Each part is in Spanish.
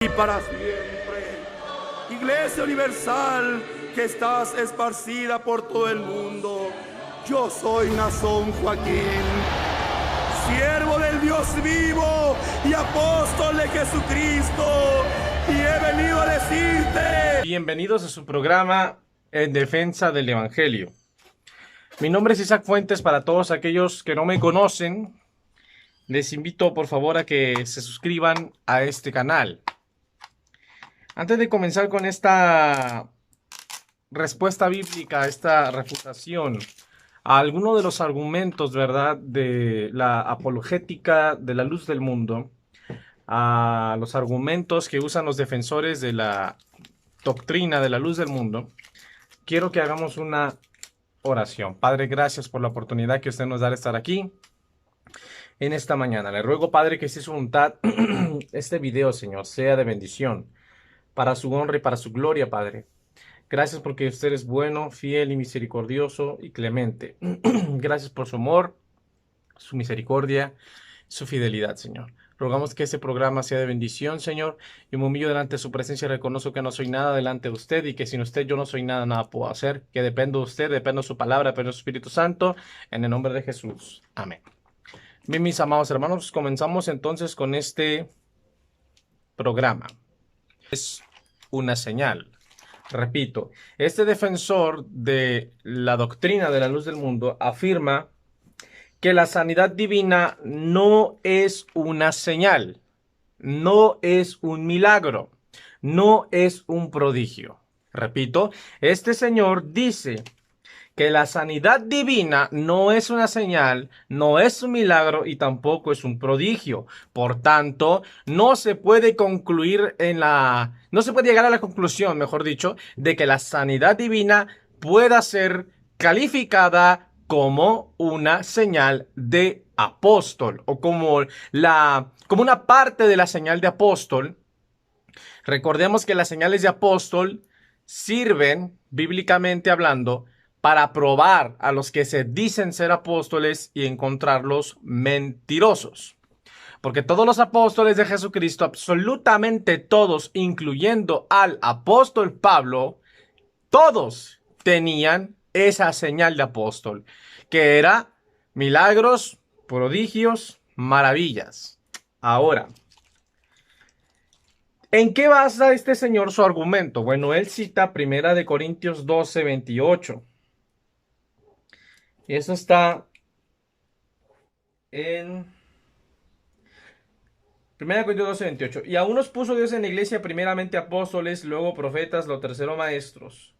y para siempre. Iglesia Universal, que estás esparcida por todo el mundo, yo soy Nazón Joaquín, siervo del Dios vivo y apóstol de Jesucristo, y he venido a decirte: bienvenidos a su programa En Defensa del Evangelio. Mi nombre es Isaac Fuentes. Para todos aquellos que no me conocen, les invito por favor a que se suscriban a este canal. Antes de comenzar con esta respuesta bíblica, esta refutación a alguno de los argumentos, ¿verdad?, de la apologética de la luz del mundo, a los argumentos que usan los defensores de la doctrina de la luz del mundo, quiero que hagamos una oración. Padre, gracias por la oportunidad que usted nos da de estar aquí en esta mañana. Le ruego, Padre, que si es su voluntad, este video, Señor, sea de bendición para su honra y para su gloria, Padre. Gracias porque usted es bueno, fiel y misericordioso y clemente. Gracias por su amor, su misericordia, su fidelidad, Señor. Rogamos que este programa sea de bendición, Señor. Yo me humillo delante de su presencia y reconozco que no soy nada delante de usted y que sin usted yo no soy nada, nada puedo hacer. Que dependo de usted, dependo de su palabra, dependo de su Espíritu Santo. En el nombre de Jesús. Amén. Bien, mis amados hermanos, comenzamos entonces con este programa. Es una señal. Repito, este defensor de la doctrina de la luz del mundo afirma que la sanidad divina no es una señal, no es un milagro, no es un prodigio. Repito, este señor dice que la sanidad divina no es una señal, no es un milagro y tampoco es un prodigio. Por tanto, no se puede llegar a la conclusión, mejor dicho, de que la sanidad divina pueda ser calificada como una señal de apóstol o como una parte de la señal de apóstol. Recordemos que las señales de apóstol sirven, bíblicamente hablando, para probar a los que se dicen ser apóstoles y encontrarlos mentirosos. Porque todos los apóstoles de Jesucristo, absolutamente todos, incluyendo al apóstol Pablo, todos tenían esa señal de apóstol, que era milagros, prodigios, maravillas. Ahora, ¿en qué basa este señor su argumento? Bueno, él cita 1 Corintios 12, 28. Y eso está en 1 Corintios 12, 28. Y a unos puso Dios en la iglesia primeramente apóstoles, luego profetas, lo tercero maestros,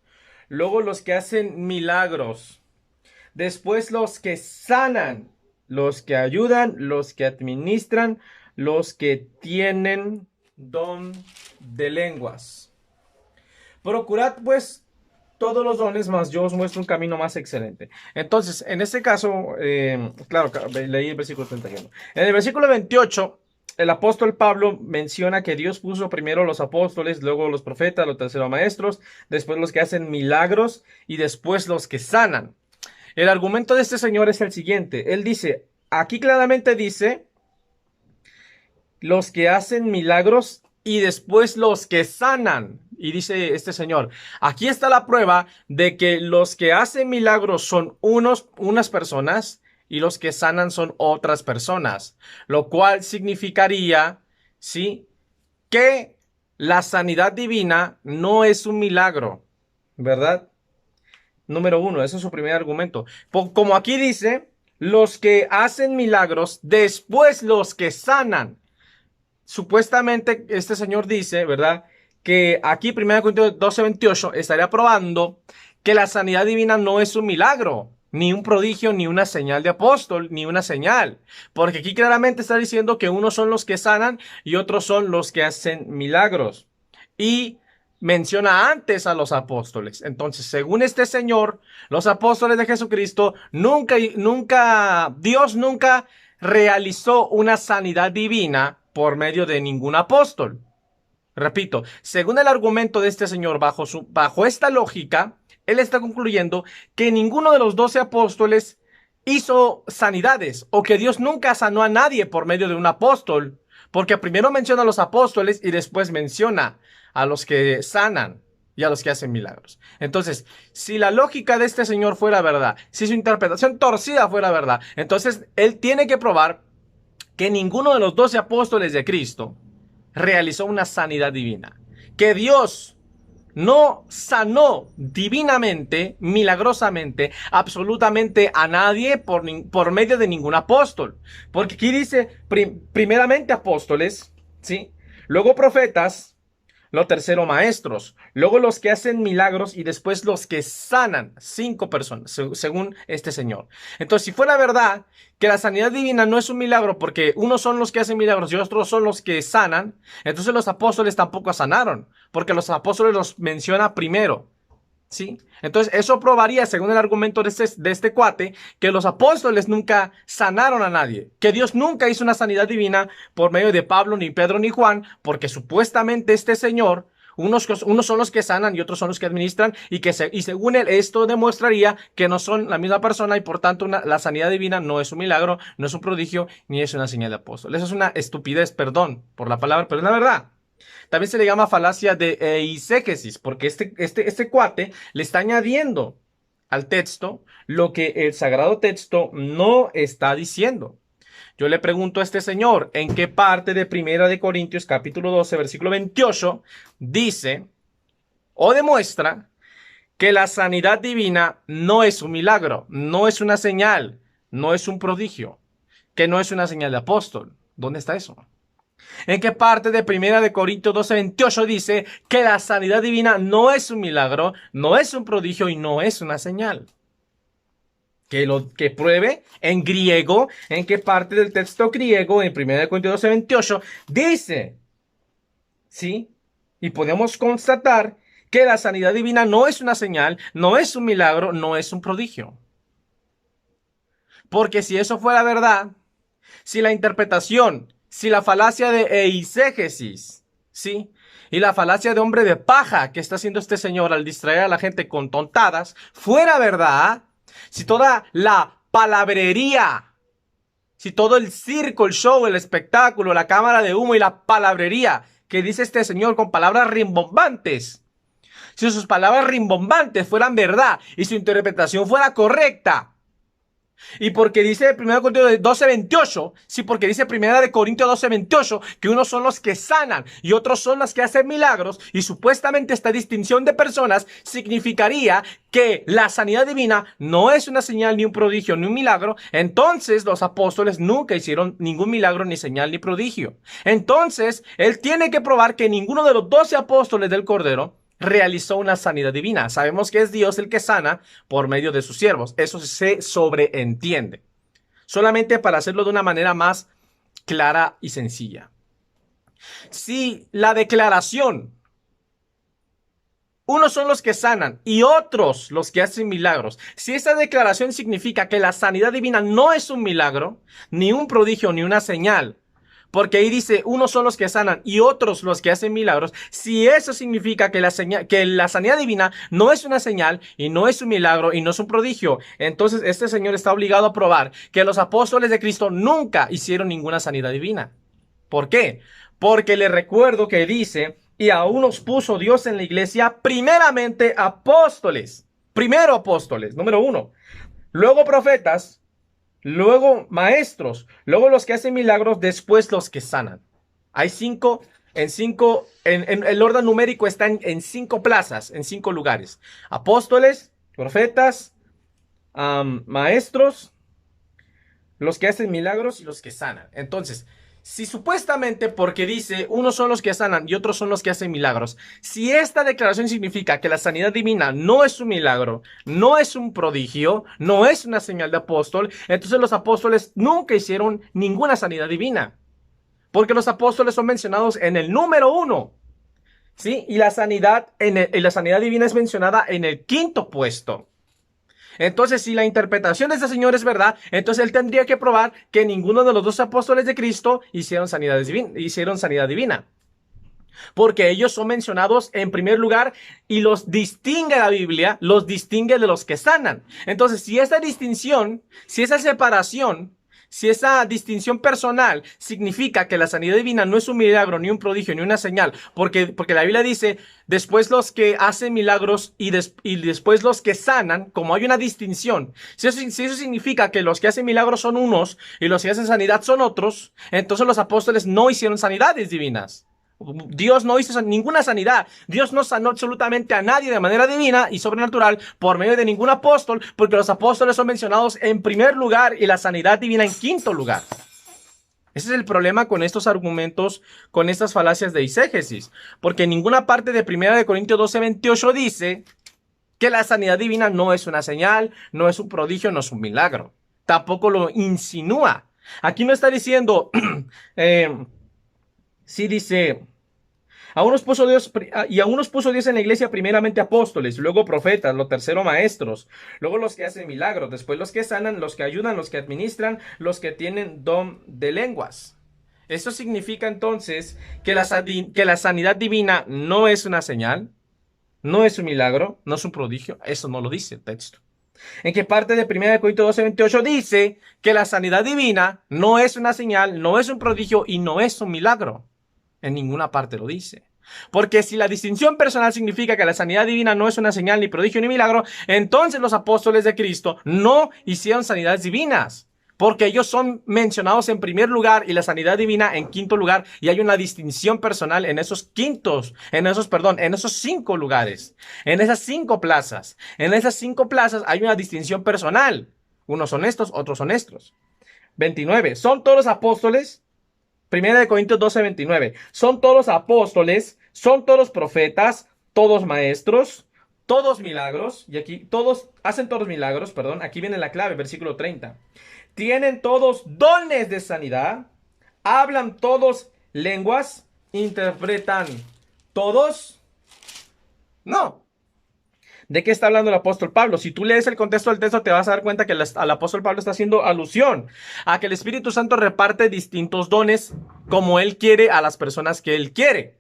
luego los que hacen milagros, después los que sanan, los que ayudan, los que administran, los que tienen don de lenguas. Procurad pues todos los dones, mas yo os muestro un camino más excelente. Entonces, en este caso, claro, leí el versículo 31. En el versículo 28, el apóstol Pablo menciona que Dios puso primero los apóstoles, luego los profetas, los terceros maestros, después los que hacen milagros y después los que sanan. El argumento de este señor es el siguiente. Él dice, aquí claramente dice, los que hacen milagros y después los que sanan. Y dice este señor, aquí está la prueba de que los que hacen milagros son unas personas y los que sanan son otras personas. Lo cual significaría, ¿sí?, que la sanidad divina no es un milagro, ¿verdad? Número uno, ese es su primer argumento. Como aquí dice, los que hacen milagros, después los que sanan. Supuestamente este señor dice, ¿verdad?, que aquí 1 Corintios 12, 28 estaría probando que la sanidad divina no es un milagro, ni un prodigio, ni una señal de apóstol, ni una señal. Porque aquí claramente está diciendo que unos son los que sanan y otros son los que hacen milagros. Y menciona antes a los apóstoles. Entonces, según este señor, los apóstoles de Jesucristo, Dios nunca realizó una sanidad divina por medio de ningún apóstol. Repito, según el argumento de este señor, bajo esta lógica, él está concluyendo que ninguno de los 12 apóstoles hizo sanidades, o que Dios nunca sanó a nadie por medio de un apóstol, Porque primero menciona a los apóstoles y después menciona a los que sanan y a los que hacen milagros. Entonces, si la lógica de este señor fuera verdad, si su interpretación torcida fuera verdad, entonces él tiene que probar que ninguno de los 12 apóstoles de Cristo realizó una sanidad divina. Que Dios no sanó divinamente, milagrosamente, absolutamente a nadie por medio de ningún apóstol. Porque aquí dice primeramente apóstoles, ¿sí? Luego profetas, lo tercero maestros, luego los que hacen milagros y después los que sanan, 5 personas, según este señor. Entonces, si fuera verdad que la sanidad divina no es un milagro porque unos son los que hacen milagros y otros son los que sanan, entonces los apóstoles tampoco sanaron, porque los apóstoles los menciona primero, ¿sí? Entonces, eso probaría, según el argumento de este cuate, que los apóstoles nunca sanaron a nadie, que Dios nunca hizo una sanidad divina por medio de Pablo, ni Pedro, ni Juan, porque supuestamente este señor, unos son los que sanan y otros son los que administran, y según él, esto demostraría que no son la misma persona y por tanto la sanidad divina no es un milagro, no es un prodigio, ni es una señal de apóstol. Eso es una estupidez, perdón por la palabra, pero es la verdad. También se le llama falacia de eisegesis, porque este cuate le está añadiendo al texto lo que el sagrado texto no está diciendo. Yo le pregunto a este señor, ¿en qué parte de 1 Corintios capítulo 12, versículo 28, dice o demuestra que la sanidad divina no es un milagro, no es una señal, no es un prodigio, que no es una señal de apóstol? ¿Dónde está eso? ¿En qué parte de 1 Corintios 12, 28 dice que la sanidad divina no es un milagro, no es un prodigio y no es una señal? Que pruebe en griego, en qué parte del texto griego, en 1 Corintios 12, 28, dice, ¿sí? Y podemos constatar que la sanidad divina no es una señal, no es un milagro, no es un prodigio. Porque si eso fuera verdad, si la interpretación, si la falacia de eisegesis, ¿sí? Y la falacia de hombre de paja que está haciendo este señor al distraer a la gente con tontadas, fuera verdad, si toda la palabrería, si todo el circo, el show, el espectáculo, la cámara de humo y la palabrería que dice este señor con palabras rimbombantes, si sus palabras rimbombantes fueran verdad y su interpretación fuera correcta, y porque dice 1 Corintios 12, 28, sí, porque dice 1 Corintios 12, 28, que unos son los que sanan y otros son los que hacen milagros, y supuestamente esta distinción de personas significaría que la sanidad divina no es una señal, ni un prodigio, ni un milagro. Entonces los apóstoles nunca hicieron ningún milagro, ni señal, ni prodigio. Entonces él tiene que probar que ninguno de los 12 apóstoles del Cordero realizó una sanidad divina. Sabemos que es Dios el que sana por medio de sus siervos. Eso se sobreentiende. Solamente para hacerlo de una manera más clara y sencilla. Si la declaración, unos son los que sanan y otros los que hacen milagros, si esa declaración significa que la sanidad divina no es un milagro, ni un prodigio, ni una señal, porque ahí dice, unos son los que sanan y otros los que hacen milagros. Si eso significa que la sanidad divina no es una señal y no es un milagro y no es un prodigio, entonces este señor está obligado a probar que los apóstoles de Cristo nunca hicieron ninguna sanidad divina. ¿Por qué? Porque le recuerdo que dice, y a unos puso Dios en la iglesia primeramente apóstoles. Primero apóstoles, número 1. Luego profetas. Luego maestros, luego los que hacen milagros, después los que sanan. Hay 5, en el orden numérico están en 5 plazas, en 5 lugares. Apóstoles, profetas, maestros, los que hacen milagros y los que sanan. Entonces, si supuestamente porque dice unos son los que sanan y otros son los que hacen milagros, si esta declaración significa que la sanidad divina no es un milagro, no es un prodigio, no es una señal de apóstol, entonces los apóstoles nunca hicieron ninguna sanidad divina. Porque los apóstoles son mencionados en el número 1, ¿sí? Y la sanidad divina es mencionada en el 5º puesto. Entonces, si la interpretación de este señor es verdad, entonces él tendría que probar que ninguno de los 2 apóstoles de Cristo hicieron sanidad divina. Porque ellos son mencionados en primer lugar y los distingue la Biblia, los distingue de los que sanan. Entonces, si esa distinción, si esa separación, Si esa distinción personal significa que la sanidad divina no es un milagro, ni un prodigio, ni una señal, porque la Biblia dice, después los que hacen milagros y después los que sanan, como hay una distinción. Si eso significa que los que hacen milagros son unos y los que hacen sanidad son otros, entonces los apóstoles no hicieron sanidades divinas. Dios no hizo ninguna sanidad. Dios no sanó absolutamente a nadie de manera divina y sobrenatural por medio de ningún apóstol, porque los apóstoles son mencionados en primer lugar y la sanidad divina en quinto lugar. Ese es el problema con estos argumentos, con estas falacias de eisegesis, porque en ninguna parte de 1 Corintios 12:28 dice que la sanidad divina no es una señal, no es un prodigio, no es un milagro. Tampoco lo insinúa. Aquí no está diciendo... sí dice, a unos puso Dios en la iglesia primeramente apóstoles, luego profetas, lo tercero maestros, luego los que hacen milagros, después los que sanan, los que ayudan, los que administran, los que tienen don de lenguas. Eso significa entonces que la sanidad divina no es una señal, no es un milagro, no es un prodigio. Eso no lo dice el texto. ¿En qué parte de 1 Corintios 12:28 dice que la sanidad divina no es una señal, no es un prodigio y no es un milagro? En ninguna parte lo dice. Porque si la distinción personal significa que la sanidad divina no es una señal, ni prodigio, ni milagro, entonces los apóstoles de Cristo no hicieron sanidades divinas. Porque ellos son mencionados en primer lugar y la sanidad divina en quinto lugar. Y hay una distinción personal en esos cinco lugares. En esas cinco plazas. En esas cinco plazas hay una distinción personal. Unos son estos, otros son estos. 29. ¿Son todos apóstoles? 1 Corintios 12:29. Son todos apóstoles, son todos profetas, todos maestros, todos milagros. Y aquí hacen todos milagros, perdón. Aquí viene la clave, versículo 30. Tienen todos dones de sanidad, hablan todos lenguas, interpretan todos. No. ¿De qué está hablando el apóstol Pablo? Si tú lees el contexto del texto, te vas a dar cuenta que al apóstol Pablo está haciendo alusión a que el Espíritu Santo reparte distintos dones como él quiere a las personas que él quiere.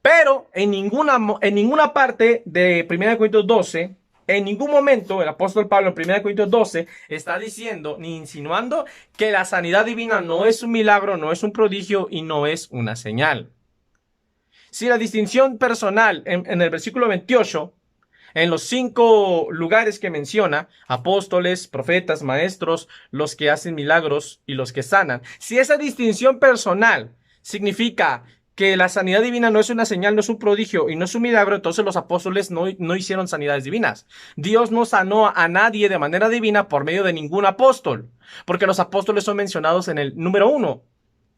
Pero en ninguna parte de 1 Corintios 12, en ningún momento el apóstol Pablo en 1 Corintios 12 está diciendo ni insinuando que la sanidad divina no es un milagro, no es un prodigio y no es una señal. Si la distinción personal en el versículo 28... en los 5 lugares que menciona, apóstoles, profetas, maestros, los que hacen milagros y los que sanan. Si esa distinción personal significa que la sanidad divina no es una señal, no es un prodigio y no es un milagro, entonces los apóstoles no hicieron sanidades divinas. Dios no sanó a nadie de manera divina por medio de ningún apóstol, porque los apóstoles son mencionados en el número 1.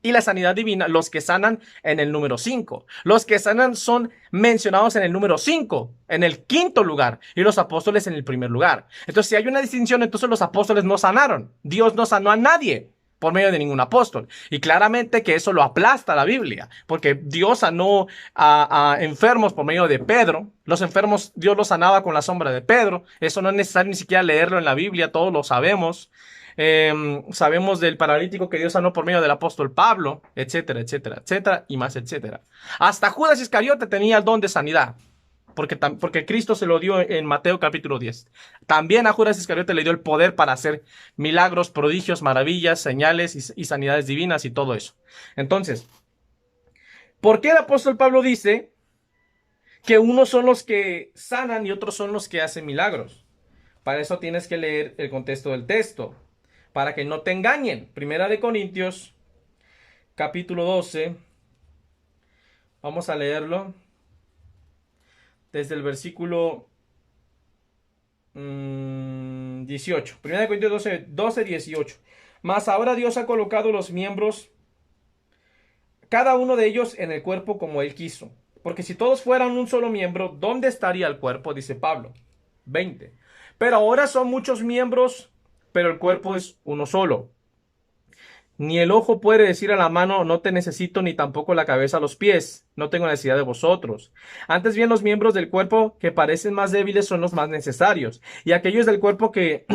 Y la sanidad divina, los que sanan en el número 5. Los que sanan son mencionados en el número 5, en el quinto lugar, y los apóstoles en el primer lugar. Entonces, si hay una distinción, entonces los apóstoles no sanaron. Dios no sanó a nadie por medio de ningún apóstol. Y claramente que eso lo aplasta la Biblia, porque Dios sanó a enfermos por medio de Pedro. Los enfermos, Dios los sanaba con la sombra de Pedro. Eso no es necesario ni siquiera leerlo en la Biblia, todos lo sabemos. Sabemos del paralítico que Dios sanó por medio del apóstol Pablo, etcétera, etcétera, etcétera, y más, etcétera. Hasta Judas Iscariote tenía el don de sanidad, porque Cristo se lo dio en Mateo capítulo 10. También a Judas Iscariote le dio el poder para hacer milagros, prodigios, maravillas, señales y sanidades divinas y todo eso. Entonces, ¿por qué el apóstol Pablo dice que unos son los que sanan y otros son los que hacen milagros? Para eso tienes que leer el contexto del texto, para que no te engañen. 1 Corintios, capítulo 12. Vamos a leerlo desde el versículo 18. 1 Corintios 12, 18. Mas ahora Dios ha colocado los miembros, cada uno de ellos en el cuerpo como Él quiso. Porque si todos fueran un solo miembro, ¿dónde estaría el cuerpo? Dice Pablo. 20. Pero ahora son muchos miembros, pero el cuerpo es uno solo. Ni el ojo puede decir a la mano, no te necesito, ni tampoco la cabeza a los pies, no tengo necesidad de vosotros. Antes bien, los miembros del cuerpo que parecen más débiles son los más necesarios, y aquellos del cuerpo que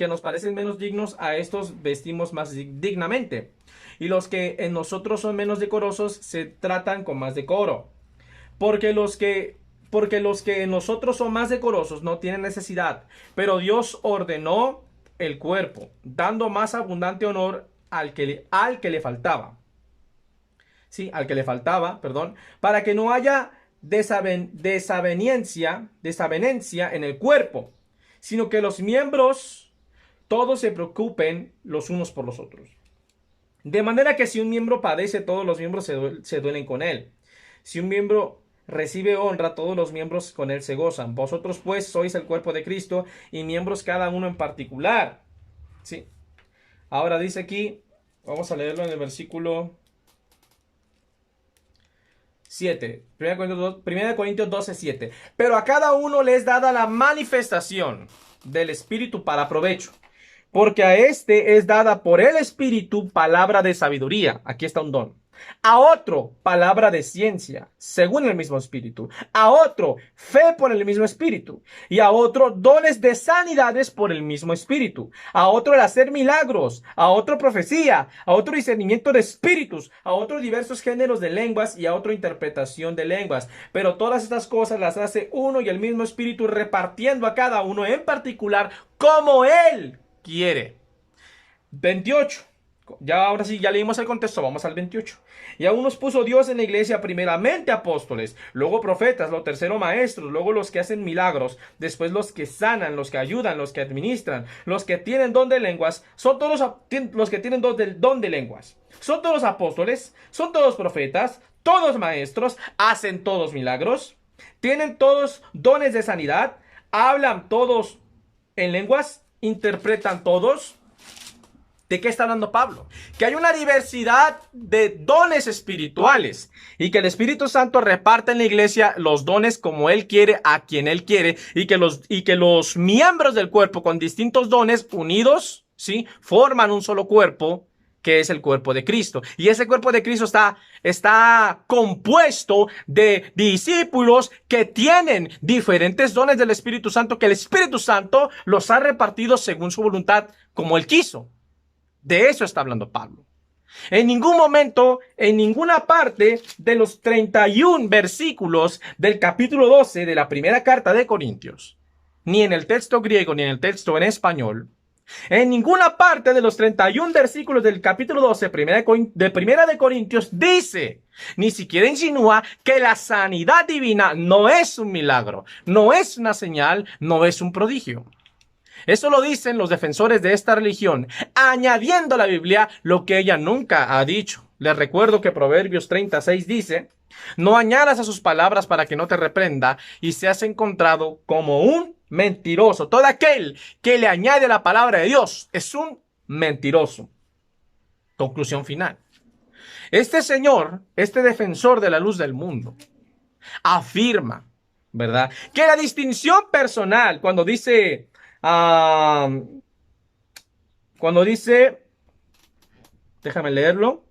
nos parecen menos dignos, a estos vestimos más dignamente. Y los que en nosotros son menos decorosos, se tratan con más decoro. Porque los que en nosotros son más decorosos no tienen necesidad, pero Dios ordenó el cuerpo, dando más abundante honor al que le faltaba. Sí, al que le faltaba, perdón, para que no haya desavenencia en el cuerpo, sino que los miembros todos se preocupen los unos por los otros. De manera que si un miembro padece, todos los miembros se duelen con él. Si un miembro recibe honra, todos los miembros con él se gozan. Vosotros pues sois el cuerpo de Cristo y miembros cada uno en particular. ¿Sí? Ahora dice aquí, vamos a leerlo en el versículo 7. 1 Corintios 12, 7. Pero a cada uno le es dada la manifestación del Espíritu para provecho. Porque a este es dada por el Espíritu palabra de sabiduría. Aquí está un don. A otro, palabra de ciencia, según el mismo Espíritu. A otro, fe por el mismo Espíritu. Y a otro, dones de sanidades por el mismo Espíritu. A otro, el hacer milagros. A otro, profecía. A otro, discernimiento de espíritus. A otro, diversos géneros de lenguas. Y a otro, interpretación de lenguas. Pero todas estas cosas las hace uno y el mismo Espíritu, repartiendo a cada uno en particular como Él quiere. 28. Ya ahora sí, ya leímos el contexto, vamos al 28. Y aún nos puso Dios en la iglesia primeramente apóstoles, luego profetas, lo tercero maestros, luego los que hacen milagros, después los que sanan, los que ayudan, los que administran, los que tienen don de lenguas, son todos los que tienen don de lenguas. Son todos apóstoles, son todos profetas, todos maestros, hacen todos milagros, tienen todos dones de sanidad, hablan todos en lenguas, interpretan todos. ¿De qué está hablando Pablo? Que hay una diversidad de dones espirituales y que el Espíritu Santo reparte en la iglesia los dones como Él quiere, a quien Él quiere, y que los miembros del cuerpo con distintos dones unidos, ¿sí?, forman un solo cuerpo, que es el cuerpo de Cristo. Y ese cuerpo de Cristo está compuesto de discípulos que tienen diferentes dones del Espíritu Santo, que el Espíritu Santo los ha repartido según su voluntad, como Él quiso. De eso está hablando Pablo. En ningún momento, en ninguna parte de los 31 versículos del capítulo 12 de la primera carta de Corintios, ni en el texto griego ni en el texto en español, en ninguna parte de los 31 versículos del capítulo 12 de primera de Corintios dice, ni siquiera insinúa, que la sanidad divina no es un milagro, no es una señal, no es un prodigio. Eso lo dicen los defensores de esta religión, añadiendo a la Biblia lo que ella nunca ha dicho. Les recuerdo que Proverbios 36 dice, no añadas a sus palabras para que no te reprenda y seas encontrado como un mentiroso. Todo aquel que le añade a la palabra de Dios es un mentiroso. Conclusión final. Este señor, este defensor de la luz del mundo, afirma, ¿verdad?, que la distinción personal, cuando dice, déjame leerlo,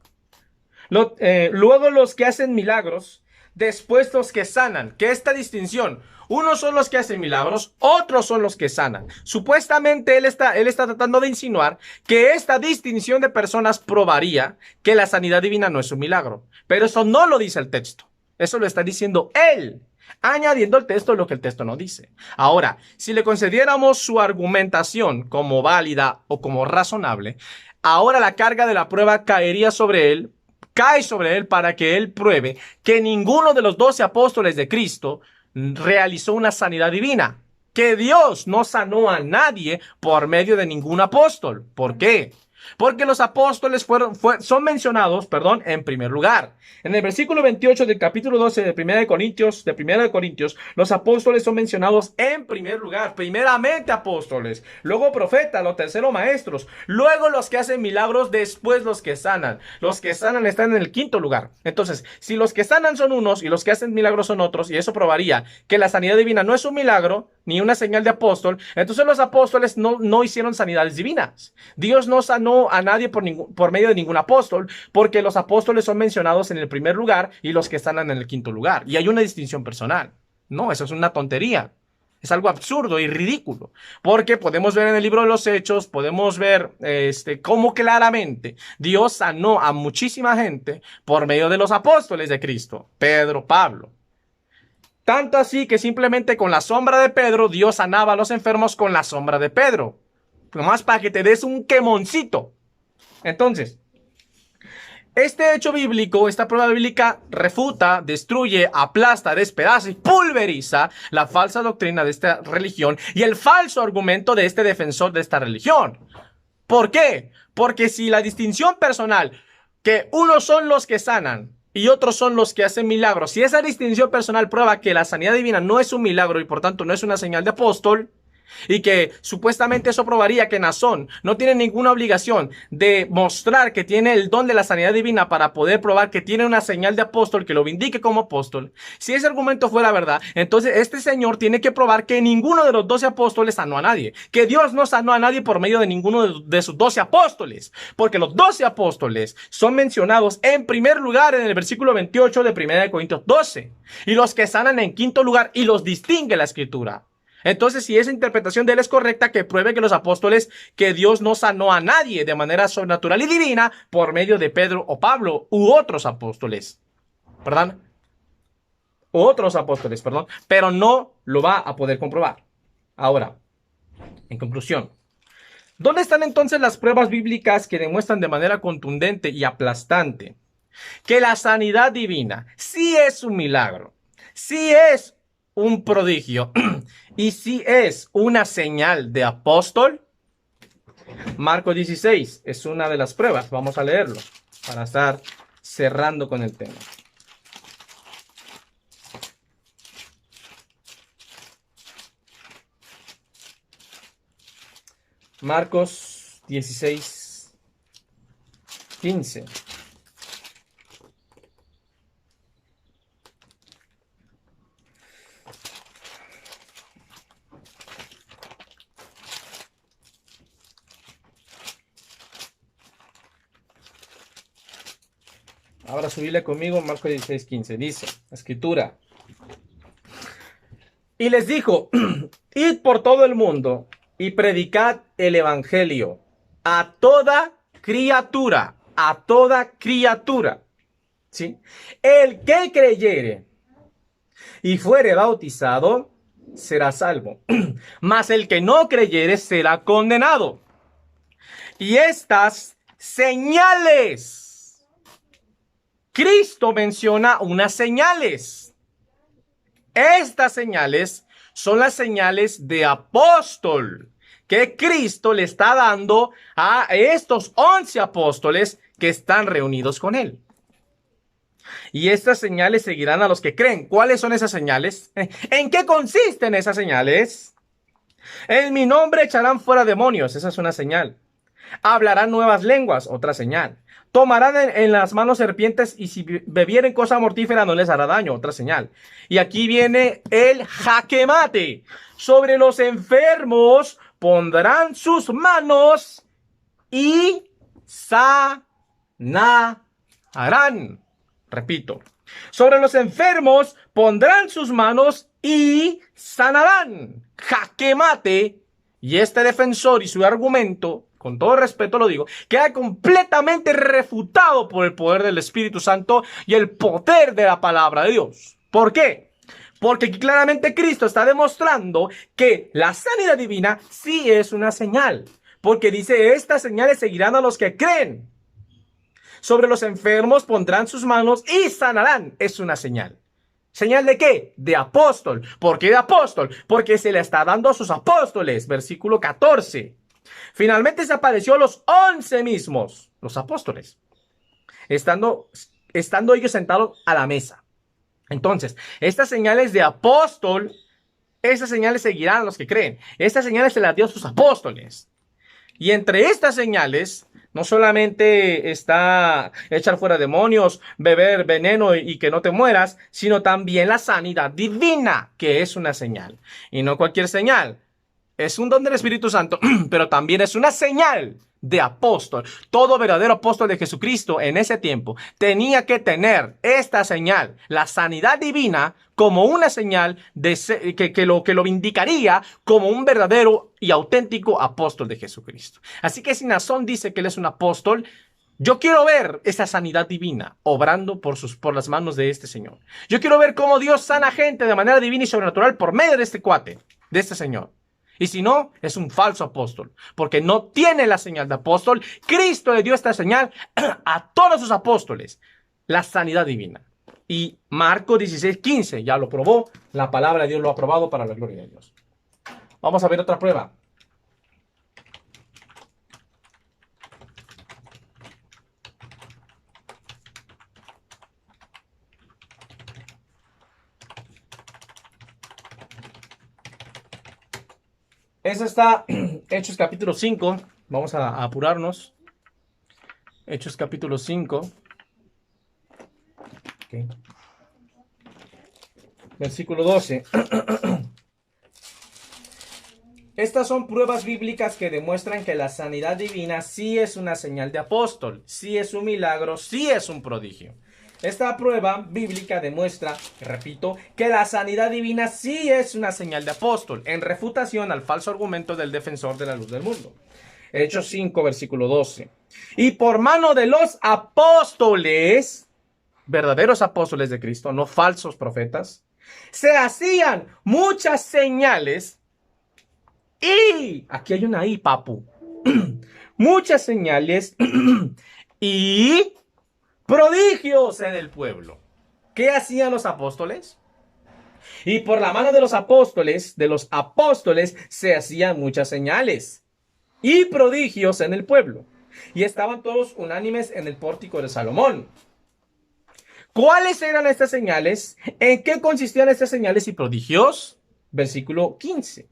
luego los que hacen milagros, después los que sanan, que esta distinción, unos son los que hacen milagros, otros son los que sanan. Supuestamente él está tratando de insinuar que esta distinción de personas probaría que la sanidad divina no es un milagro, pero eso no lo dice el texto, eso lo está diciendo él, añadiendo al texto lo que el texto no dice. Ahora, si le concediéramos su argumentación como válida o como razonable, ahora la carga de la prueba cae sobre él para que él pruebe que ninguno de los 12 apóstoles de Cristo realizó una sanidad divina, que Dios no sanó a nadie por medio de ningún apóstol. ¿Por qué? Porque los apóstoles son mencionados, en primer lugar. En el versículo 28 del capítulo 12 de Primera de Corintios, los apóstoles son mencionados en primer lugar. Primeramente apóstoles, luego profetas, lo tercero maestros, luego los que hacen milagros, después los que sanan. Los que sanan están en el quinto lugar. Entonces, si los que sanan son unos y los que hacen milagros son otros, y eso probaría que la sanidad divina no es un milagro ni una señal de apóstol, entonces los apóstoles no hicieron sanidades divinas. Dios no sanó a nadie por medio de ningún apóstol, porque los apóstoles son mencionados en el primer lugar y los que sanan en el quinto lugar. Y hay una distinción personal. No, eso es una tontería. Es algo absurdo y ridículo, porque podemos ver en el libro de los Hechos, podemos ver cómo claramente Dios sanó a muchísima gente por medio de los apóstoles de Cristo, Pedro, Pablo. Tanto así que simplemente con la sombra de Pedro, Dios sanaba a los enfermos con la sombra de Pedro. nomás para que te des un quemoncito. Entonces, este hecho bíblico, esta prueba bíblica refuta, destruye, aplasta, despedaza y pulveriza la falsa doctrina de esta religión y el falso argumento de este defensor de esta religión. ¿Por qué? Porque si la distinción personal, que unos son los que sanan y otros son los que hacen milagros, si esa distinción personal prueba que la sanidad divina no es un milagro y por tanto no es una señal de apóstol, y que supuestamente eso probaría que Naasón no tiene ninguna obligación de mostrar que tiene el don de la sanidad divina para poder probar que tiene una señal de apóstol que lo vindique como apóstol. Si ese argumento fuera verdad, entonces este señor tiene que probar que ninguno de los 12 apóstoles sanó a nadie, que Dios no sanó a nadie por medio de ninguno de sus 12 apóstoles, porque los 12 apóstoles son mencionados en primer lugar en el versículo 28 de 1 Corintios 12, y los que sanan en quinto lugar, y los distingue la escritura. Entonces, si esa interpretación de él es correcta, que pruebe que los apóstoles, que Dios no sanó a nadie de manera sobrenatural y divina por medio de Pedro o Pablo u otros apóstoles. ¿Perdón? Otros apóstoles, perdón. Pero no lo va a poder comprobar. Ahora, en conclusión, ¿dónde están entonces las pruebas bíblicas que demuestran de manera contundente y aplastante que la sanidad divina sí es un milagro, sí es un prodigio y si es una señal de apóstol? Marcos 16 es una de las pruebas. Vamos a leerlo para estar cerrando con el tema. Marcos 16, 15. Ahora subirle conmigo, Marcos 16, 15. Dice, la escritura. Y les dijo, id por todo el mundo y predicad el evangelio a toda criatura. A toda criatura. ¿Sí? El que creyere y fuere bautizado será salvo. Mas el que no creyere será condenado. Y estas señales. Cristo menciona unas señales. Estas señales son las señales de apóstol que Cristo le está dando a estos 11 apóstoles que están reunidos con él. Y estas señales seguirán a los que creen. ¿Cuáles son esas señales? ¿En qué consisten esas señales? En mi nombre echarán fuera demonios. Esa es una señal. Hablarán nuevas lenguas. Otra señal. Tomarán en las manos serpientes y si bebieren cosa mortífera no les hará daño. Otra señal. Y aquí viene el jaque mate. Sobre los enfermos pondrán sus manos y sanarán. Repito. Sobre los enfermos pondrán sus manos y sanarán. Jaque mate. Y este defensor y su argumento, con todo respeto lo digo, queda completamente refutado por el poder del Espíritu Santo y el poder de la palabra de Dios. ¿Por qué? Porque aquí claramente Cristo está demostrando que la sanidad divina sí es una señal. Porque dice, estas señales seguirán a los que creen. Sobre los enfermos pondrán sus manos y sanarán. Es una señal. ¿Señal de qué? De apóstol. ¿Por qué de apóstol? Porque se le está dando a sus apóstoles. Versículo 14. Finalmente se apareció a los 11 mismos, los apóstoles, estando ellos sentados a la mesa. Entonces, estas señales de apóstol, estas señales seguirán a los que creen. Estas señales se las dio a sus apóstoles. Y entre estas señales, no solamente está echar fuera demonios, beber veneno y que no te mueras, sino también la sanidad divina, que es una señal. Y no cualquier señal. Es un don del Espíritu Santo, pero también es una señal de apóstol. Todo verdadero apóstol de Jesucristo en ese tiempo tenía que tener esta señal, la sanidad divina, como una señal de que lo indicaría como un verdadero y auténtico apóstol de Jesucristo. Así que si Naasón dice que él es un apóstol, yo quiero ver esa sanidad divina obrando por las manos de este señor. Yo quiero ver cómo Dios sana gente de manera divina y sobrenatural por medio de este cuate, de este señor. Y si no, es un falso apóstol, porque no tiene la señal de apóstol. Cristo le dio esta señal a todos sus apóstoles, la sanidad divina. Y Marcos 16:15 ya lo probó, la palabra de Dios lo ha probado para la gloria de Dios. Vamos a ver otra prueba. Esa está Hechos capítulo 5. Vamos a apurarnos. Hechos capítulo 5. Okay. Versículo 12. Estas son pruebas bíblicas que demuestran que la sanidad divina sí es una señal de apóstol, sí es un milagro, sí es un prodigio. Esta prueba bíblica demuestra, repito, que la sanidad divina sí es una señal de apóstol, en refutación al falso argumento del defensor de la luz del mundo. Hechos 5, versículo 12. Y por mano de los apóstoles, verdaderos apóstoles de Cristo, no falsos profetas, se hacían muchas señales y, aquí hay una I, papu, muchas señales y prodigios en el pueblo. ¿Qué hacían los apóstoles? Y por la mano de los apóstoles, se hacían muchas señales y prodigios en el pueblo. Y estaban todos unánimes en el pórtico de Salomón. ¿Cuáles eran estas señales? ¿En qué consistían estas señales y prodigios? Versículo 15.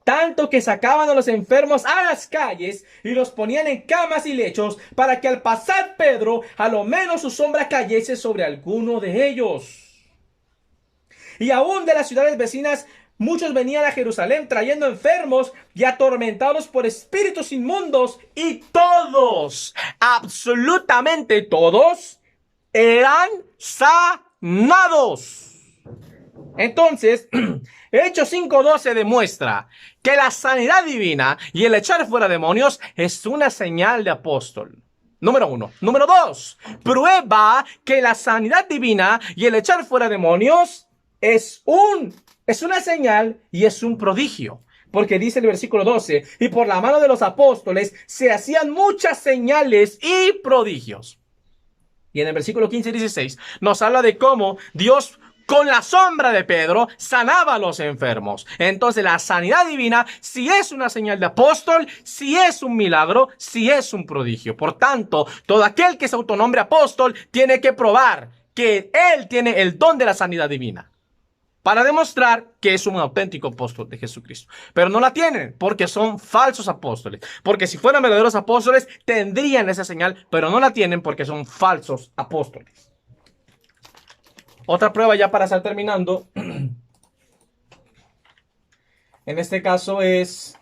Tanto que sacaban a los enfermos a las calles y los ponían en camas y lechos para que al pasar Pedro, a lo menos su sombra cayese sobre alguno de ellos. Y aún de las ciudades vecinas, muchos venían a Jerusalén trayendo enfermos y atormentados por espíritus inmundos, y todos, absolutamente todos, eran sanados. Entonces, Hechos 5:12 demuestra que la sanidad divina y el echar fuera demonios es una señal de apóstol. Número 1. Número 2. Prueba que la sanidad divina y el echar fuera demonios es una señal y es un prodigio. Porque dice el versículo 12, y por la mano de los apóstoles se hacían muchas señales y prodigios. Y en el versículo 15 y 16 nos habla de cómo Dios, con la sombra de Pedro, sanaba a los enfermos. Entonces la sanidad divina sí es una señal de apóstol, sí es un milagro, sí es un prodigio. Por tanto, todo aquel que se autonombre apóstol tiene que probar que él tiene el don de la sanidad divina para demostrar que es un auténtico apóstol de Jesucristo. Pero no la tienen porque son falsos apóstoles. Porque si fueran verdaderos apóstoles tendrían esa señal, pero no la tienen porque son falsos apóstoles. Otra prueba ya para estar terminando. En este caso es...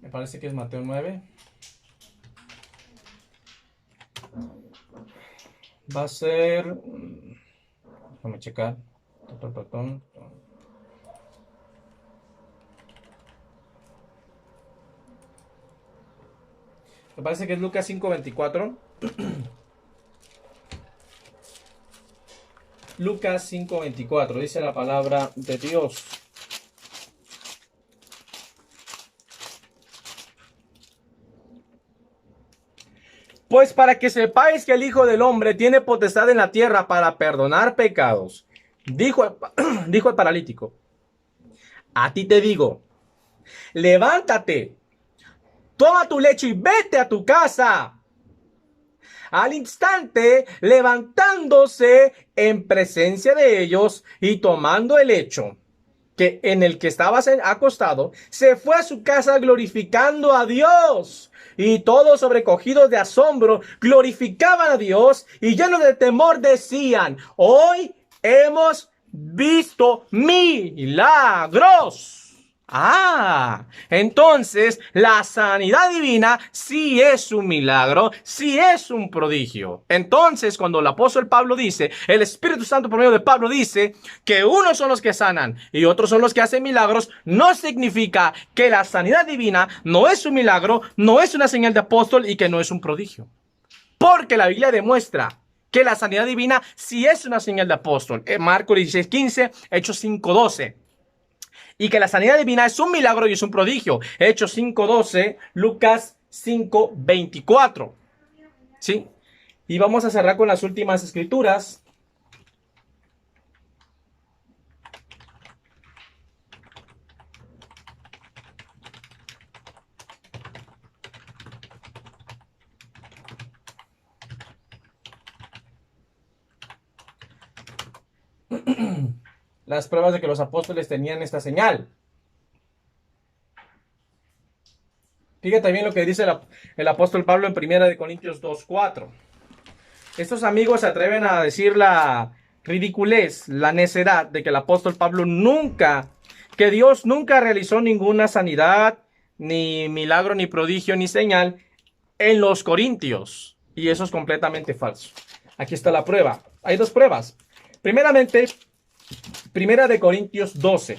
me parece que es Mateo 9. Va a ser... déjame checar. Me parece que es Lucas 5:24. Lucas 5:24 dice la palabra de Dios. Pues para que sepáis que el Hijo del Hombre tiene potestad en la tierra para perdonar pecados, dijo el paralítico, a ti te digo, levántate, toma tu lecho y vete a tu casa. Al instante, levantándose en presencia de ellos y tomando el lecho en el que estaba acostado, se fue a su casa glorificando a Dios. Y todos, sobrecogidos de asombro, glorificaban a Dios y llenos de temor decían, hoy hemos visto milagros. Entonces la sanidad divina sí es un milagro, sí es un prodigio. Entonces cuando el apóstol Pablo dice, el Espíritu Santo por medio de Pablo dice que unos son los que sanan y otros son los que hacen milagros, no significa que la sanidad divina no es un milagro, no es una señal de apóstol y que no es un prodigio. porque la Biblia demuestra que la sanidad divina sí es una señal de apóstol. Marcos 16:15, Hechos 5:12. Y que la sanidad divina es un milagro y es un prodigio. Hechos 5:12, Lucas 5:24. ¿Sí? Y vamos a cerrar con las últimas escrituras. Las pruebas de que los apóstoles tenían esta señal. Fíjate bien lo que dice el apóstol Pablo en 1 Corintios 2:4. Estos amigos se atreven a decir la ridiculez, la necedad de que el apóstol Pablo que Dios nunca realizó ninguna sanidad, ni milagro, ni prodigio, ni señal en los corintios. Y eso es completamente falso. Aquí está la prueba. Hay dos pruebas. Primeramente, 1 Corintios 12.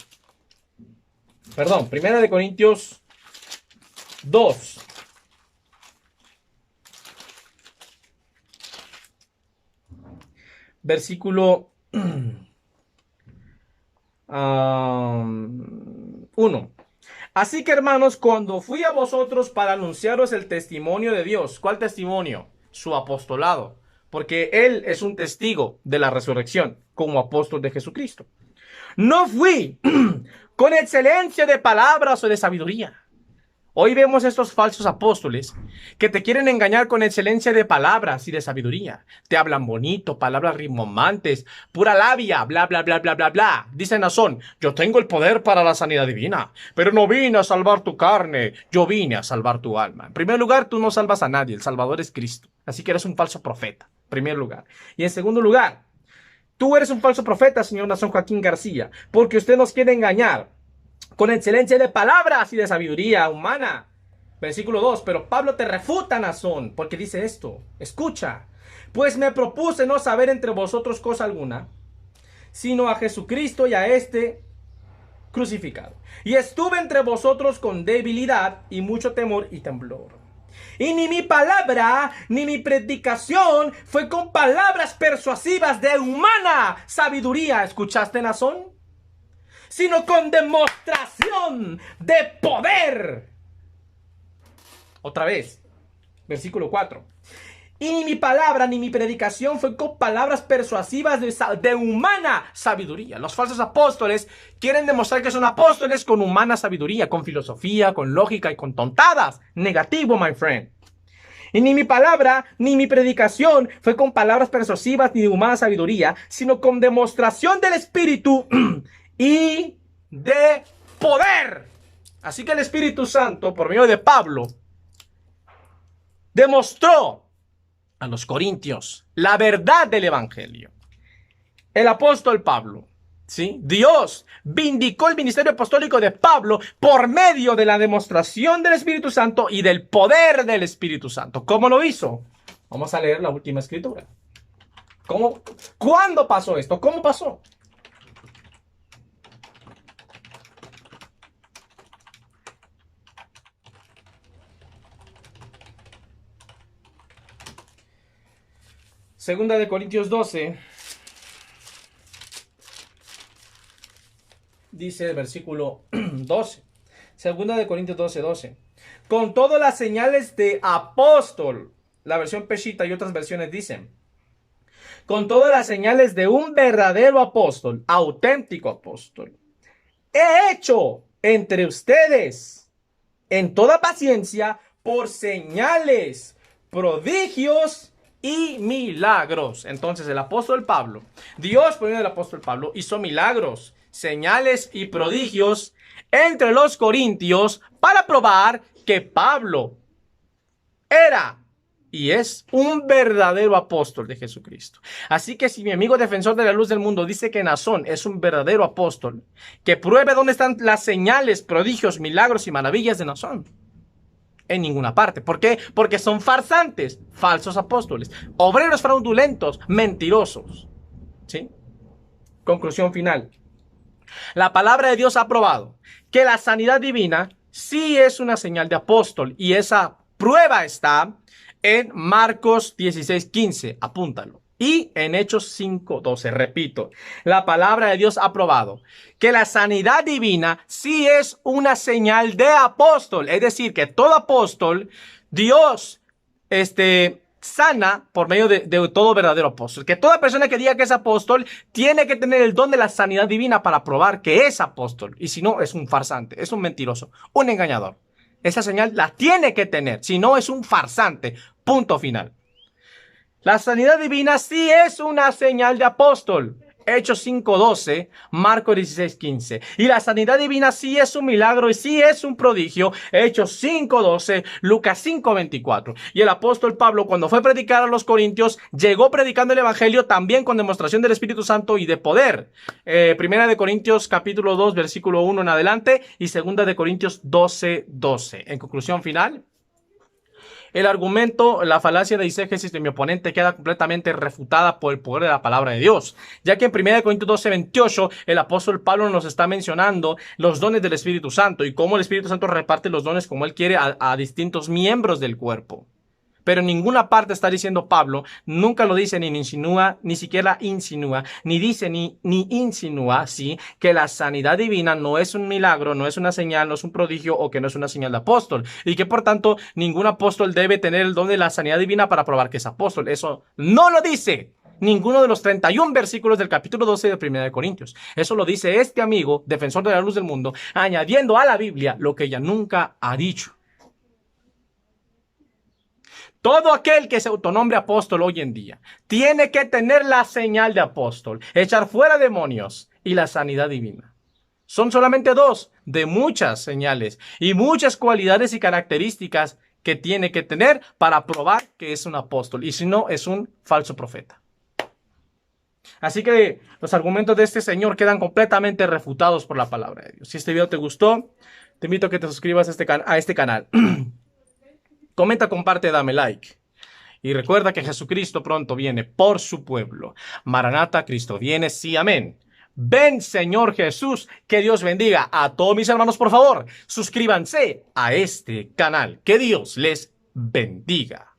Perdón, 1 Corintios 2. Versículo 1. Así que, hermanos, cuando fui a vosotros para anunciaros el testimonio de Dios. ¿Cuál testimonio? Su apostolado. Porque Él es un testigo de la resurrección como apóstol de Jesucristo. No fui con excelencia de palabras o de sabiduría. Hoy vemos estos falsos apóstoles que te quieren engañar con excelencia de palabras y de sabiduría. Te hablan bonito, palabras rimbomantes, pura labia, bla, bla, bla, bla, bla, bla. Dice Nazón, yo tengo el poder para la sanidad divina, pero no vine a salvar tu carne, yo vine a salvar tu alma. En primer lugar, tú no salvas a nadie, el Salvador es Cristo. Así que eres un falso profeta, en primer lugar. Y en segundo lugar, tú eres un falso profeta, señor Nazón Joaquín García, porque usted nos quiere engañar con excelencia de palabras y de sabiduría humana. Versículo 2. Pero Pablo te refuta, Nazón, porque dice esto. Escucha. Pues me propuse no saber entre vosotros cosa alguna, sino a Jesucristo y a este crucificado. Y estuve entre vosotros con debilidad y mucho temor y temblor. Y ni mi palabra, ni mi predicación fue con palabras persuasivas de humana sabiduría. ¿Escuchaste, Nazón? Sino con demostración de poder. Otra vez, versículo 4. Y ni mi palabra ni mi predicación fue con palabras persuasivas de humana sabiduría. Los falsos apóstoles quieren demostrar que son apóstoles con humana sabiduría, con filosofía, con lógica y con tontadas. Negativo, my friend. Y ni mi palabra ni mi predicación fue con palabras persuasivas ni de humana sabiduría, sino con demostración del Espíritu y de poder. Así que el Espíritu Santo, por medio de Pablo, demostró a los corintios la verdad del Evangelio. El apóstol Pablo, ¿sí? Dios vindicó el ministerio apostólico de Pablo por medio de la demostración del Espíritu Santo y del poder del Espíritu Santo. ¿Cómo lo hizo? Vamos a leer la última escritura. ¿Cuándo pasó esto? ¿Cómo pasó? Segunda de Corintios 12, dice el versículo 12. Segunda de Corintios 12:12. Con todas las señales de apóstol, la versión Peshitta y otras versiones dicen, con todas las señales de un verdadero apóstol, auténtico apóstol, he hecho entre ustedes en toda paciencia por señales, prodigios y milagros. Entonces el apóstol Pablo, Dios por medio del apóstol Pablo, hizo milagros, señales y prodigios entre los corintios para probar que Pablo era y es un verdadero apóstol de Jesucristo. Así que si mi amigo defensor de la luz del mundo dice que Nazón es un verdadero apóstol, que pruebe dónde están las señales, prodigios, milagros y maravillas de Nazón. En ninguna parte. ¿Por qué? Porque son farsantes, falsos apóstoles, obreros fraudulentos, mentirosos. ¿Sí? Conclusión final. La palabra de Dios ha probado que la sanidad divina sí es una señal de apóstol y esa prueba está en Marcos 16:15, apúntalo. Y en Hechos 5:12, repito, la palabra de Dios ha probado que la sanidad divina sí es una señal de apóstol. Es decir, que todo apóstol, Dios, sana por medio de todo verdadero apóstol. Que toda persona que diga que es apóstol tiene que tener el don de la sanidad divina para probar que es apóstol. Y si no, es un farsante, es un mentiroso, un engañador. Esa señal la tiene que tener, si no es un farsante. Punto final. La sanidad divina sí es una señal de apóstol. Hechos 5:12, Marcos 16:15. Y la sanidad divina sí es un milagro y sí es un prodigio. Hechos 5:12, Lucas 5:24. Y el apóstol Pablo, cuando fue a predicar a los corintios, llegó predicando el evangelio también con demostración del Espíritu Santo y de poder. Primera de Corintios capítulo 2, versículo 1 en adelante, y segunda de Corintios 12:12. En conclusión final, el argumento, la falacia de eisegesis de mi oponente queda completamente refutada por el poder de la palabra de Dios, ya que en 1 Corintios 12:28 el apóstol Pablo nos está mencionando los dones del Espíritu Santo y cómo el Espíritu Santo reparte los dones como él quiere a distintos miembros del cuerpo. Pero en ninguna parte está diciendo Pablo, nunca lo dice ni insinúa, ni siquiera insinúa, ni dice ni insinúa, sí, que la sanidad divina no es un milagro, no es una señal, no es un prodigio o que no es una señal de apóstol. Y que por tanto ningún apóstol debe tener el don de la sanidad divina para probar que es apóstol. Eso no lo dice ninguno de los 31 versículos del capítulo 12 de 1 de Corintios. Eso lo dice este amigo, defensor de la luz del mundo, añadiendo a la Biblia lo que ella nunca ha dicho. Todo aquel que se autonombre apóstol hoy en día tiene que tener la señal de apóstol, echar fuera demonios y la sanidad divina. Son solamente dos de muchas señales y muchas cualidades y características que tiene que tener para probar que es un apóstol. Y si no, es un falso profeta. Así que los argumentos de este señor quedan completamente refutados por la palabra de Dios. Si este video te gustó, te invito a que te suscribas a este canal. Comenta, comparte, dame like. Y recuerda que Jesucristo pronto viene por su pueblo. Maranata, Cristo viene, sí, amén. Ven, Señor Jesús, que Dios bendiga a todos mis hermanos, por favor. Suscríbanse a este canal. Que Dios les bendiga.